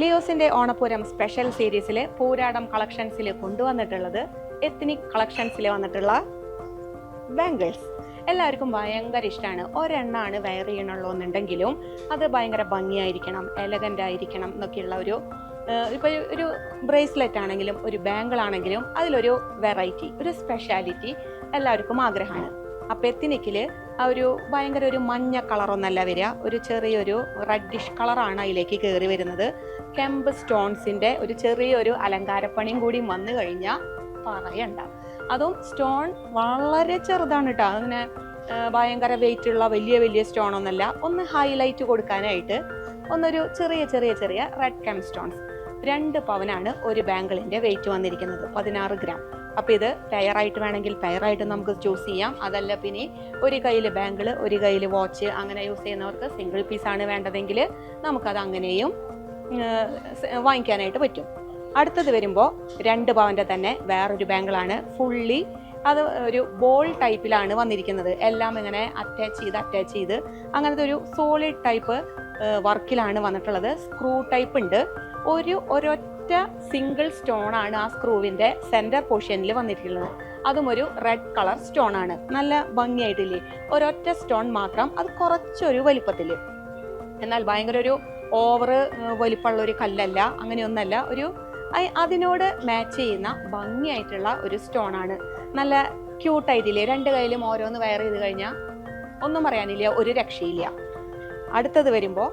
ലിയോസിന്റെ ഓണപ്പൂരം special സീരീസിലെ പൂരാടം കളക്ഷൻസിൽ കൊണ്ടുവന്നിട്ടുള്ളത് ethnic കളക്ഷൻസിൽ വന്നിട്ടുള്ള ബാംഗിൾസ്. എല്ലാവർക്കും ഭയങ്കര ഇഷ്ടമാണ്. ഒരെണ്ണമാണ് വെയർ ചെയ്യണുള്ളൂ എന്നുണ്ടെങ്കിലും അത് ഭയങ്കര ഭംഗിയായിരിക്കണം, എലഗൻ്റ് ആയിരിക്കണം എന്നൊക്കെയുള്ള ഇപ്പോൾ ഒരു ബ്രേസ്ലെറ്റ് ആണെങ്കിലും ഒരു ബാംഗിൾ ആണെങ്കിലും അതിലൊരു വെറൈറ്റി, ഒരു സ്പെഷ്യാലിറ്റി എല്ലാവർക്കും ആഗ്രഹമാണ്. അപ്പോൾ എത്നിക്കിൽ ഭയങ്കര ഒരു മഞ്ഞ കളറൊന്നല്ല വരിക, ഒരു ചെറിയൊരു റെഡിഷ് കളറാണ് അതിലേക്ക് കയറി വരുന്നത്. കെമ്പ് സ്റ്റോൺസിൻ്റെ ഒരു ചെറിയൊരു അലങ്കാരപ്പണിയും കൂടി വന്നു കഴിഞ്ഞാൽ പറയണ്ട. അതും സ്റ്റോൺ വളരെ ചെറുതാണ് കേട്ടോ, അങ്ങനെ ഭയങ്കര വെയിറ്റ് ഉള്ള വലിയ വലിയ സ്റ്റോൺ ഒന്നല്ല. ഒന്ന് ഹൈലൈറ്റ് കൊടുക്കാനായിട്ട് ഒന്നൊരു ചെറിയ ചെറിയ ചെറിയ റെഡ് കെം സ്റ്റോൺസ്. 2 പവനാണ് ഒരു ബാംഗിളിൻ്റെ വെയിറ്റ് വന്നിരിക്കുന്നത്, 16 ഗ്രാം. അപ്പോൾ ഇത് പെയറായിട്ട് വേണമെങ്കിൽ പെയറായിട്ട് നമുക്ക് ചൂസ് ചെയ്യാം. അതല്ല പിന്നെ ഒരു കയ്യിൽ ബാംഗിൾ ഒരു കയ്യിൽ വാച്ച് അങ്ങനെ യൂസ് ചെയ്യുന്നവർക്ക് സിംഗിൾ പീസാണ് വേണ്ടതെങ്കിൽ നമുക്കത് അങ്ങനെയും വാങ്ങിക്കാനായിട്ട് പറ്റും. അടുത്തത് വരുമ്പോൾ 2 പവൻ്റെ തന്നെ വേറൊരു ബാംഗിളാണ്. ഫുള്ളി അത് ഒരു ബോൾ ടൈപ്പിലാണ് വന്നിരിക്കുന്നത്. എല്ലാം ഇങ്ങനെ അറ്റാച്ച് ചെയ്ത് അങ്ങനത്തെ ഒരു സോളിഡ് ടൈപ്പ് വർക്കിലാണ് വന്നിട്ടുള്ളത്. സ്ക്രൂ ടൈപ്പ് ഉണ്ട്. ഒരൊറ്റ സിംഗിൾ സ്റ്റോൺ ആണ് ആ സ്ക്രൂവിൻ്റെ സെൻറ്റർ പോർഷനിൽ വന്നിട്ടുള്ളത്. അതും ഒരു റെഡ് കളർ സ്റ്റോൺ ആണ്. നല്ല ഭംഗിയായിട്ടില്ലേ, ഒരൊറ്റ സ്റ്റോൺ മാത്രം, അത് കുറച്ചൊരു വലിപ്പത്തിൽ. എന്നാൽ ഭയങ്കര ഒരു ഓവർ വലിപ്പമുള്ള ഒരു കല്ലല്ല, അങ്ങനെയൊന്നല്ല. അതിനോട് മാച്ച് ചെയ്യുന്ന ഭംഗിയായിട്ടുള്ള ഒരു സ്റ്റോൺ ആണ്. നല്ല ക്യൂട്ടായിട്ടില്ലേ, 2 കയ്യിലും ഓരോന്ന് വെയർ ചെയ്ത് കഴിഞ്ഞാൽ ഒന്നും പറയാനില്ല, ഒരു രക്ഷയില്ല. അടുത്തത് വരുമ്പോൾ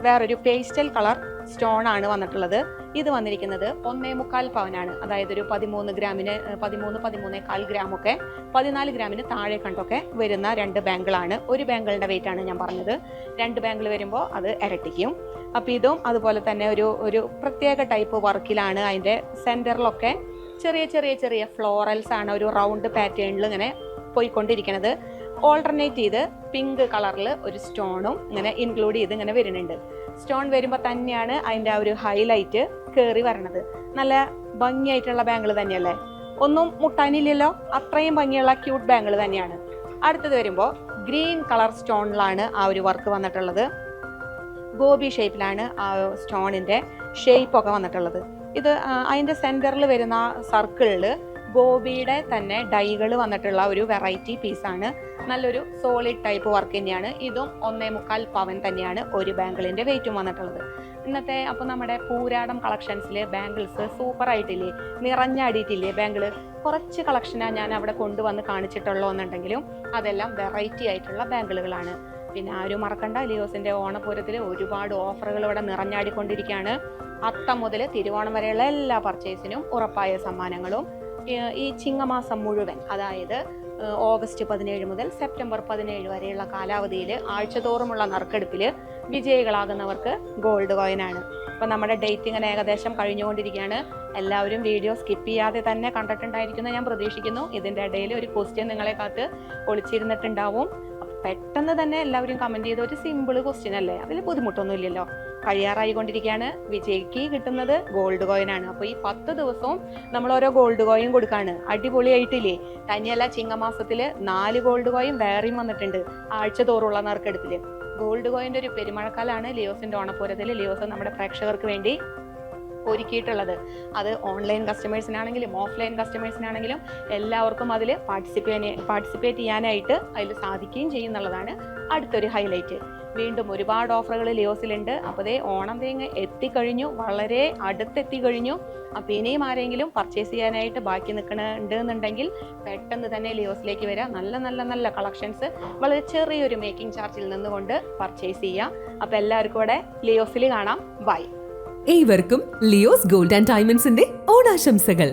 വേറൊരു പേസ്റ്റൽ കളർ സ്റ്റോൺ ആണ് വന്നിട്ടുള്ളത്. ഇത് വന്നിരിക്കുന്നത് 1.25 പവനാണ്. അതായത് ഒരു 13 ഗ്രാമിന് 13-13.25 ഗ്രാമൊക്കെ 14 ഗ്രാമിന് താഴെ കണ്ടൊക്കെ വരുന്ന 2 ബാംഗിളാണ്. ഒരു ബാംഗിളിൻ്റെ വെയിറ്റ് ആണ് ഞാൻ പറഞ്ഞത്. 2 ബാംഗിൾ വരുമ്പോൾ അത് ഇരട്ടിക്കും. അപ്പോൾ ഇതും അതുപോലെ തന്നെ ഒരു പ്രത്യേക ടൈപ്പ് വർക്കിലാണ്. അതിൻ്റെ സെൻറ്ററിലൊക്കെ ചെറിയ ചെറിയ ചെറിയ ഫ്ലോറൽസ് ആണ് ഒരു റൗണ്ട് പാറ്റേണിൽ ഇങ്ങനെ പോയിക്കൊണ്ടിരിക്കുന്നത്. ഓൾട്ടർനേറ്റ് ചെയ്ത് പിങ്ക് കളറിൽ ഒരു സ്റ്റോണും ഇങ്ങനെ ഇൻക്ലൂഡ് ചെയ്ത് ഇങ്ങനെ വരുന്നുണ്ട്. സ്റ്റോൺ വരുമ്പോൾ തന്നെയാണ് അതിൻ്റെ ഒരു ഹൈലൈറ്റ് കയറി വരണത്. നല്ല ഭംഗിയായിട്ടുള്ള ബാംഗിൾ തന്നെയല്ലേ, ഒന്നും മുട്ടാനില്ലല്ലോ, അത്രയും ഭംഗിയുള്ള ക്യൂട്ട് ബാംഗിൾ തന്നെയാണ്. അടുത്തത് വരുമ്പോൾ ഗ്രീൻ കളർ സ്റ്റോണിലാണ് ആ ഒരു വർക്ക് വന്നിട്ടുള്ളത്. ഗോപി ഷേപ്പിലാണ് ആ സ്റ്റോണിൻ്റെ ഷേപ്പൊക്കെ വന്നിട്ടുള്ളത്. ഇത് അതിൻ്റെ സെൻറ്ററിൽ വരുന്ന സർക്കിളിൽ ഗോപിയുടെ തന്നെ ഡൈകൾ വന്നിട്ടുള്ള ഒരു വെറൈറ്റി പീസാണ്. നല്ലൊരു സോളിഡ് ടൈപ്പ് വർക്ക് തന്നെയാണ്. ഇതും 1.25 പവൻ തന്നെയാണ് ഒരു ബാംഗിളിൻ്റെ വെയിറ്റും വന്നിട്ടുള്ളത്. ഇന്നത്തെ അപ്പോൾ നമ്മുടെ പൂരാടം കളക്ഷൻസിൽ ബാംഗിൾസ് സൂപ്പർ ആയിട്ടില്ലേ, നിറഞ്ഞാടിയിട്ടില്ലേ ബാംഗിൾ. കുറച്ച് കളക്ഷനാണ് ഞാൻ അവിടെ കൊണ്ടുവന്ന് കാണിച്ചിട്ടുള്ളൂ എന്നുണ്ടെങ്കിലും അതെല്ലാം വെറൈറ്റി ആയിട്ടുള്ള ബാംഗിളുകളാണ്. പിന്നെ ആരും മറക്കണ്ട, ലിയോസിൻ്റെ ഓണപ്പൂരത്തിൽ ഒരുപാട് ഓഫറുകൾ ഇവിടെ നിറഞ്ഞാടിക്കൊണ്ടിരിക്കുകയാണ്. അത്തം മുതൽ തിരുവോണം വരെയുള്ള എല്ലാ പർച്ചേസിനും ഉറപ്പായ സമ്മാനങ്ങളും ഈ ചിങ്ങമാസം മുഴുവൻ, അതായത് ഓഗസ്റ്റ് 17 മുതൽ സെപ്റ്റംബർ 17 വരെയുള്ള കാലാവധിയിൽ ആഴ്ചതോറുമുള്ള നറുക്കെടുപ്പിൽ വിജയികളാകുന്നവർക്ക് ഗോൾഡ് കോയിനാണ്. അപ്പം നമ്മുടെ ഡേറ്റ് ഇങ്ങനെ ഏകദേശം കഴിഞ്ഞുകൊണ്ടിരിക്കുകയാണ്. എല്ലാവരും വീഡിയോ സ്കിപ്പ് ചെയ്യാതെ തന്നെ കണ്ടിട്ടുണ്ടായിരിക്കുന്നു ഞാൻ പ്രതീക്ഷിക്കുന്നു. ഇതിൻ്റെ ഇടയിൽ ഒരു ക്വസ്റ്റ്യൻ നിങ്ങളെ കാത്ത് ഒളിച്ചിരുന്നിട്ടുണ്ടാവും. പെട്ടെന്ന് തന്നെ എല്ലാവരും കമൻറ്റ് ചെയ്ത ഒരു സിമ്പിൾ ക്വസ്റ്റ്യൻ അല്ലേ, അതിൽ ബുദ്ധിമുട്ടൊന്നും ഇല്ലല്ലോ. കഴിയാറായിക്കൊണ്ടിരിക്കുകയാണ്. വിജയിക്ക് കിട്ടുന്നത് ഗോൾഡ് കോയിനാണ്. അപ്പോൾ ഈ 10 ദിവസവും നമ്മൾ ഓരോ ഗോൾഡ് കോയിൻ കൊടുക്കാണ്. അടിപൊളിയായിട്ടില്ലേ. തന്നെയല്ല, ചിങ്ങമാസത്തിൽ 4 ഗോൾഡ് കോയിൻ വേറെയും വന്നിട്ടുണ്ട് ആഴ്ച തോറുള്ള നറുക്കെടുപ്പിൽ. ഗോൾഡ് കോയിൻ്റെ ഒരു പെരുമഴക്കാലാണ് ലിയോസിൻ്റെ ഓണപ്പൂരത്തിൽ ലിയോസ് നമ്മുടെ പ്രേക്ഷകർക്ക് വേണ്ടി ഒരുക്കിയിട്ടുള്ളത്. അത് ഓൺലൈൻ കസ്റ്റമേഴ്സിനാണെങ്കിലും ഓഫ്ലൈൻ കസ്റ്റമേഴ്സിനാണെങ്കിലും എല്ലാവർക്കും അതിൽ പാർട്ടിസിപ്പേറ്റ് ചെയ്യാനായിട്ട് അതിൽ സാധിക്കുകയും ചെയ്യുന്നുള്ളതാണ് അടുത്തൊരു ഹൈലൈറ്റ്. വീണ്ടും ഒരുപാട് ഓഫറുകൾ ലിയോസിലുണ്ട്. അപ്പോൾ ഓണം തേങ്ങ എത്തിക്കഴിഞ്ഞു, വളരെ അടുത്തെത്തിക്കഴിഞ്ഞു. അപ്പോൾ ഇനിയും ആരെങ്കിലും പർച്ചേസ് ചെയ്യാനായിട്ട് ബാക്കി നിൽക്കുന്നുണ്ട് എന്നുണ്ടെങ്കിൽ പെട്ടെന്ന് തന്നെ ലിയോസിലേക്ക് വരിക. നല്ല നല്ല നല്ല കളക്ഷൻസ് വളരെ ചെറിയൊരു മേക്കിംഗ് ചാർജിൽ നിന്നുകൊണ്ട് പർച്ചേസ് ചെയ്യാം. അപ്പോൾ എല്ലാവർക്കും ഇവിടെ ലിയോസിൽ കാണാം. ബൈ. ഏവർക്കും ലിയോസ് ഗോൾഡ് ആൻഡ് ഡയമണ്ട്സിന്റെ ഓണാശംസകൾ.